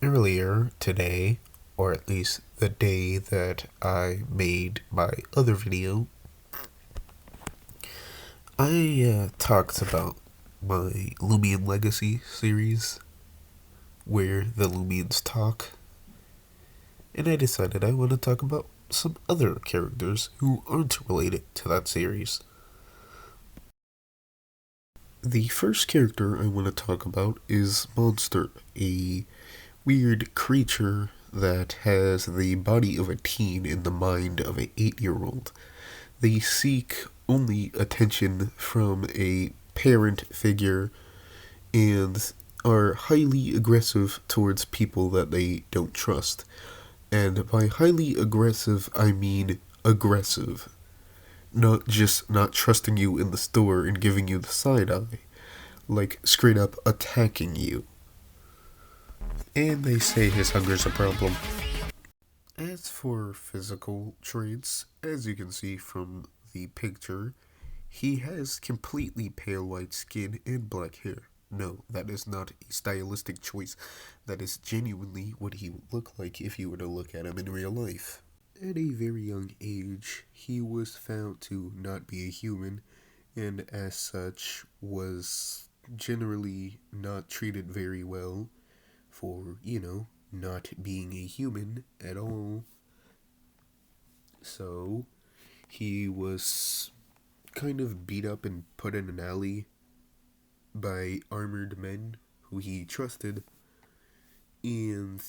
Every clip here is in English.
Earlier today, or at least the day that I made my other video, I talked about my Lumion Legacy series, where the Lumions talk, and I decided I want to talk about some other characters who aren't related to that series. The first character I want to talk about is Monster, a weird creature that has the body of a teen and the mind of an 8-year-old. They seek only attention from a parent figure and are highly aggressive towards people that they don't trust. And by highly aggressive, I mean aggressive. Not just not trusting you in the store and giving you the side eye. Like straight up attacking you. And they say his hunger's a problem. As for physical traits, as you can see from the picture, he has completely pale white skin and black hair. No, that is not a stylistic choice. That is genuinely what he would look like if you were to look at him in real life. At a very young age, he was found to not be a human, and as such was generally not treated very well for, not being a human at all. So, he was kind of beat up and put in an alley by armored men who he trusted. And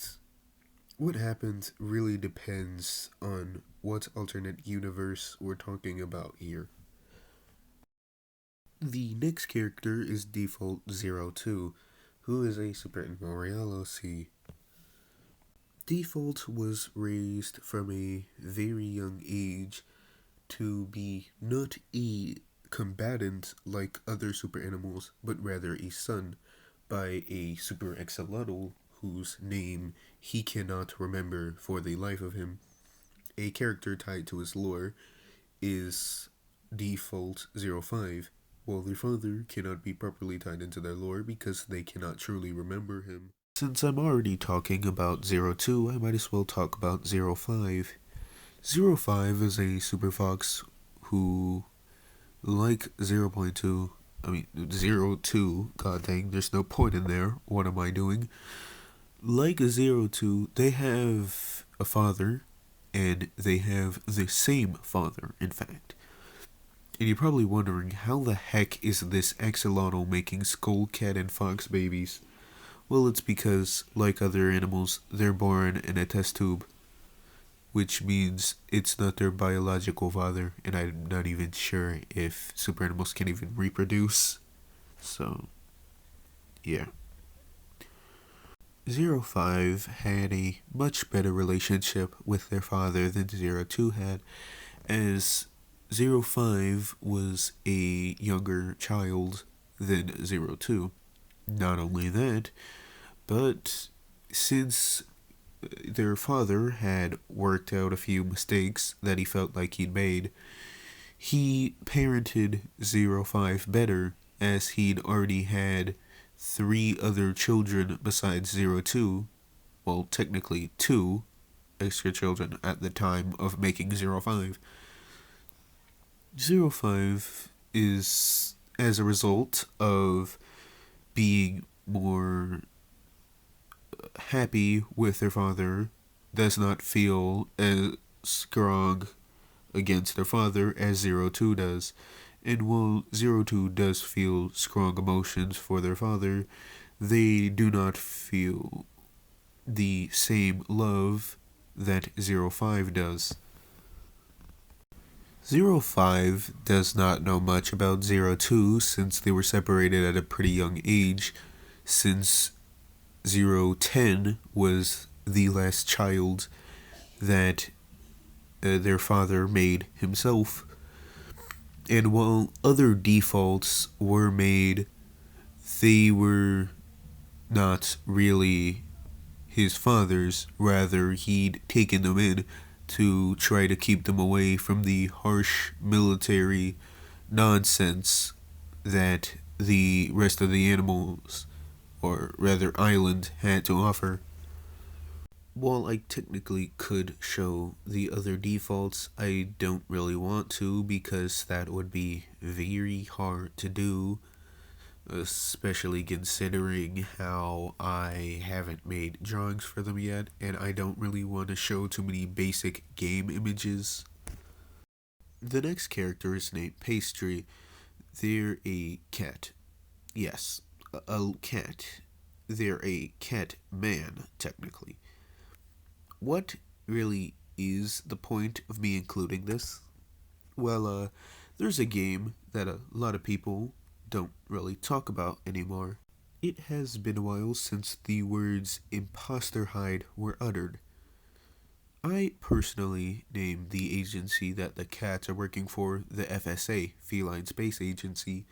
what happened really depends on what alternate universe we're talking about here. The next character is Default 02, who is a Super Mario C. Default was raised from a very young age to be not a combatant like other super animals, but rather a son by a super axolotl whose name he cannot remember for the life of him. A character tied to his lore is Default 05, while their father cannot be properly tied into their lore because they cannot truly remember him. Since I'm already talking about 02, I might as well talk about 05. 05 is a Super Fox who, like 0.2, 02, god dang, there's no point in there, what am I doing? Like 02, they have a father, and they have the same father, in fact. And you're probably wondering, how the heck is this axolotl making skull, cat, and fox babies? Well, it's because, like other animals, they're born in a test tube, which means it's not their biological father, and I'm not even sure if super animals can even reproduce. So, yeah. 05 had a much better relationship with their father than 02 had, as 05 was a younger child than 02. Not only that, but since their father had worked out a few mistakes that he felt like he'd made, he parented 05 better, as he'd already had 3 other children besides 02. Well, technically 2 extra children at the time of making 05. 05 is, as a result of being more happy with their father, does not feel as strong against their father as 02 does. And while 02 does feel strong emotions for their father, they do not feel the same love that 05 does. 05 does not know much about 02 since they were separated at a pretty young age, since 010 was the last child that their father made himself. And while other defaults were made, they were not really his father's. Rather, he'd taken them in to try to keep them away from the harsh military nonsense that the rest of the animals, or rather island, had to offer. While I technically could show the other defaults, I don't really want to because that would be very hard to do, especially considering how I haven't made drawings for them yet, and I don't really want to show too many basic game images. The next character is named Pastry. They're a cat. Yes, a cat. They're a cat man, technically. What really is the point of me including this? Well, there's a game that a lot of people don't really talk about anymore. It has been a while since the words imposter hide were uttered. I personally named the agency that the cats are working for the FSA, Feline Space Agency.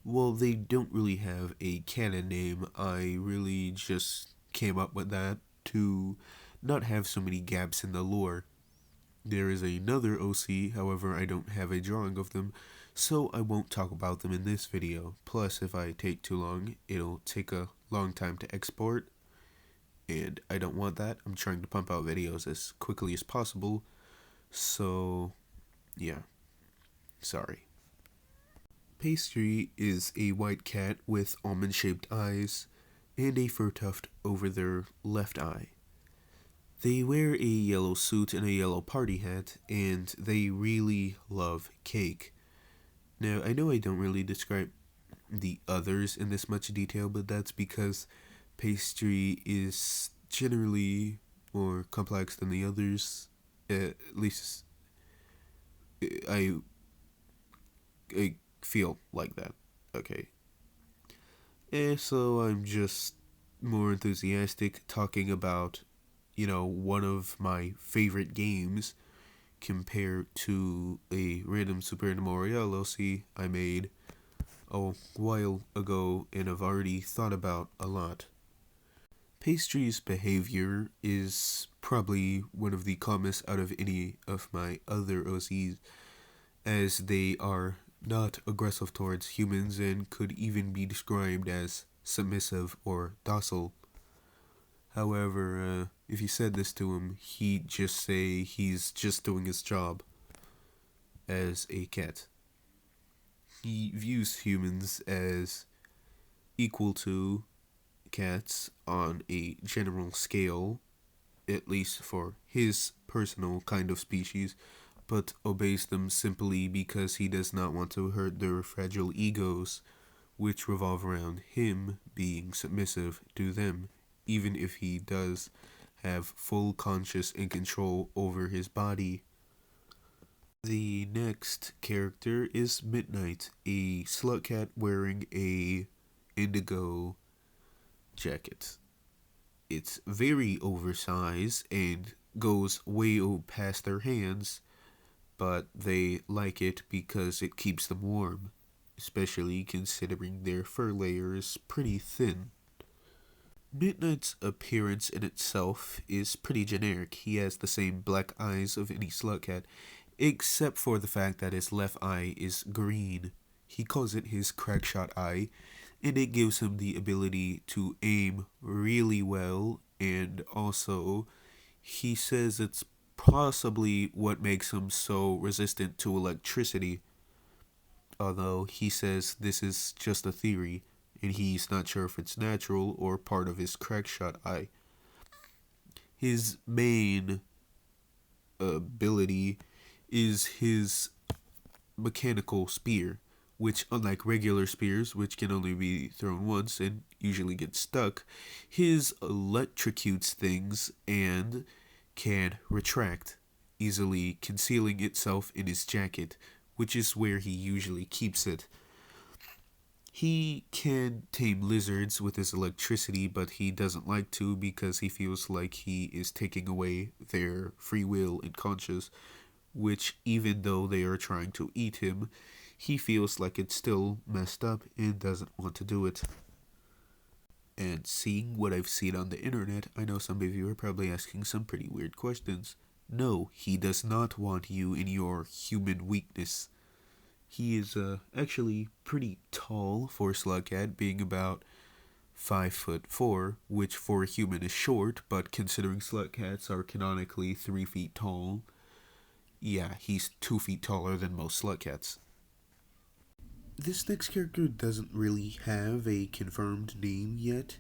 Well, they don't really have a canon name. I really just came up with that to not have so many gaps in the lore. There is another OC, however, I don't have a drawing of them, so I won't talk about them in this video. Plus, if I take too long, it'll take a long time to export, and I don't want that. I'm trying to pump out videos as quickly as possible, so yeah, sorry. Pastry is a white cat with almond-shaped eyes and a fur tuft over their left eye. They wear a yellow suit and a yellow party hat, and they really love cake. Now, I know I don't really describe the others in this much detail, but that's because Pastry is generally more complex than the others. At least I, I feel like that. Okay. So I'm just more enthusiastic talking about, one of my favorite games compared to a random Super Animal Royale LLC I made a while ago and I've already thought about a lot. Pastry's behavior is probably one of the calmest out of any of my other OCs, as they are not aggressive towards humans and could even be described as submissive or docile. However, if you said this to him, he'd just say he's just doing his job as a cat. He views humans as equal to cats on a general scale, at least for his personal kind of species, but obeys them simply because he does not want to hurt their fragile egos, which revolve around him being submissive to them, even if he does have full conscious and control over his body. The next character is Midnight, a slut cat wearing a indigo jacket. It's very oversized and goes way past their hands, but they like it because it keeps them warm, especially considering their fur layer is pretty thin. Midnight's appearance in itself is pretty generic. He has the same black eyes of any slut cat, except for the fact that his left eye is green. He calls it his crackshot eye, and it gives him the ability to aim really well, and also he says it's possibly what makes him so resistant to electricity, although he says this is just a theory and he's not sure if it's natural or part of his crackshot eye. His main ability is his mechanical spear, which, unlike regular spears, which can only be thrown once and usually get stuck, his electrocutes things and can retract, easily concealing itself in his jacket, which is where he usually keeps it. He can tame lizards with his electricity, but he doesn't like to because he feels like he is taking away their free will and conscience, which, even though they are trying to eat him, he feels like it's still messed up and doesn't want to do it. And seeing what I've seen on the internet, I know some of you are probably asking some pretty weird questions. No, he does not want you in your human weakness. He is actually pretty tall for a slug cat, being about 5'4", which for a human is short, but considering slut cats are canonically 3 feet tall, yeah, he's 2 feet taller than most slut cats. This next character doesn't really have a confirmed name yet,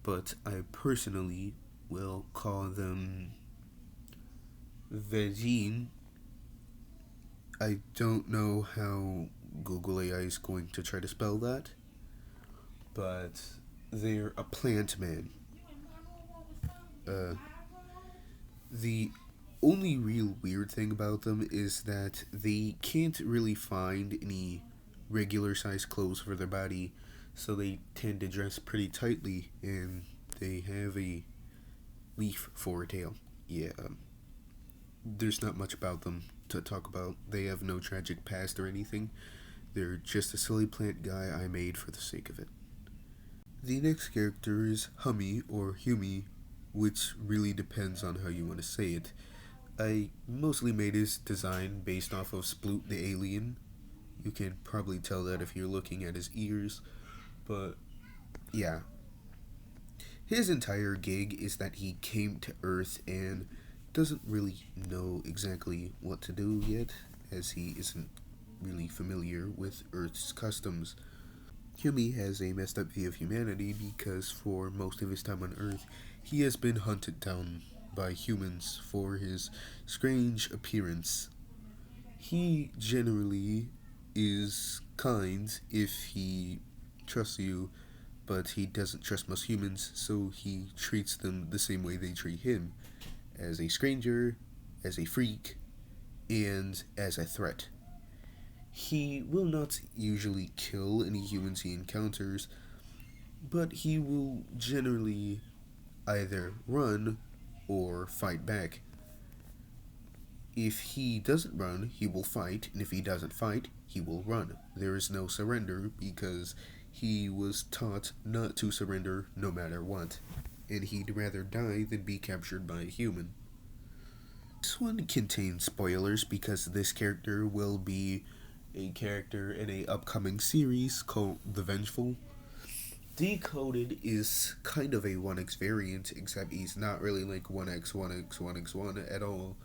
but I personally will call them Vegine. I don't know how Google AI is going to try to spell that, but they're a plant man. Uh, the only real weird thing about them is that they can't really find any regular size clothes for their body, so they tend to dress pretty tightly, and they have a leaf for a tail. Yeah, there's not much about them to talk about. They have no tragic past or anything. They're just a silly plant guy I made for the sake of it. The next character is Hummy or Humi, which really depends on how you want to say it. I mostly made his design based off of Sploot the Alien. You can probably tell that if you're looking at his ears, but yeah. His entire gig is that he came to Earth and doesn't really know exactly what to do yet, as he isn't really familiar with Earth's customs. Hume has a messed up view of humanity because for most of his time on Earth, he has been hunted down by humans for his strange appearance. He generally is kind if he trusts you, but he doesn't trust most humans, so he treats them the same way they treat him, as a stranger, as a freak, and as a threat. He will not usually kill any humans he encounters, but he will generally either run or fight back. If he doesn't run, he will fight, and if he doesn't fight, he will run. There is no surrender because he was taught not to surrender no matter what, and he'd rather die than be captured by a human. This one contains spoilers because this character will be a character in a upcoming series called The Vengeful. Decoded is kind of a 1x variant, except he's not really like 1x, 1x, 1x1 at all.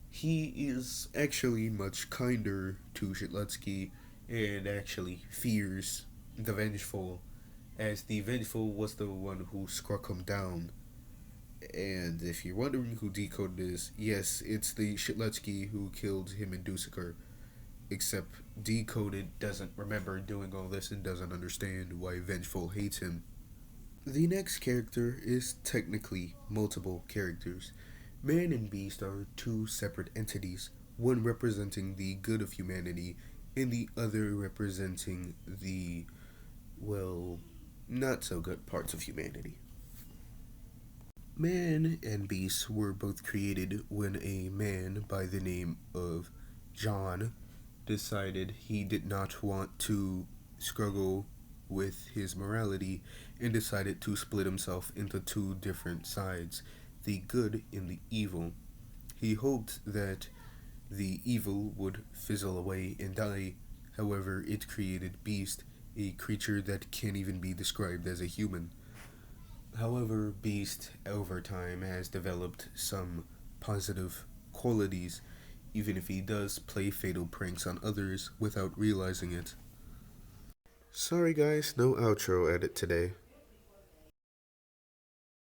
He is actually much kinder to Shitletsky and actually fears the Vengeful, as the Vengeful was the one who struck him down. And if you're wondering who Decoded is, yes, it's the Shitletsky who killed him in Dusakar. Except Decoded doesn't remember doing all this and doesn't understand why Vengeful hates him. The next character is technically multiple characters. Man and Beast are two separate entities, one representing the good of humanity and the other representing the, well, not so good parts of humanity. Man and Beast were both created when a man by the name of John decided he did not want to struggle with his morality and decided to split himself into two different sides, the good and the evil. He hoped that the evil would fizzle away and die. However, it created Beast, a creature that can't even be described as a human. However, Beast over time has developed some positive qualities, even if he does play fatal pranks on others without realizing it. Sorry guys, no outro edit today.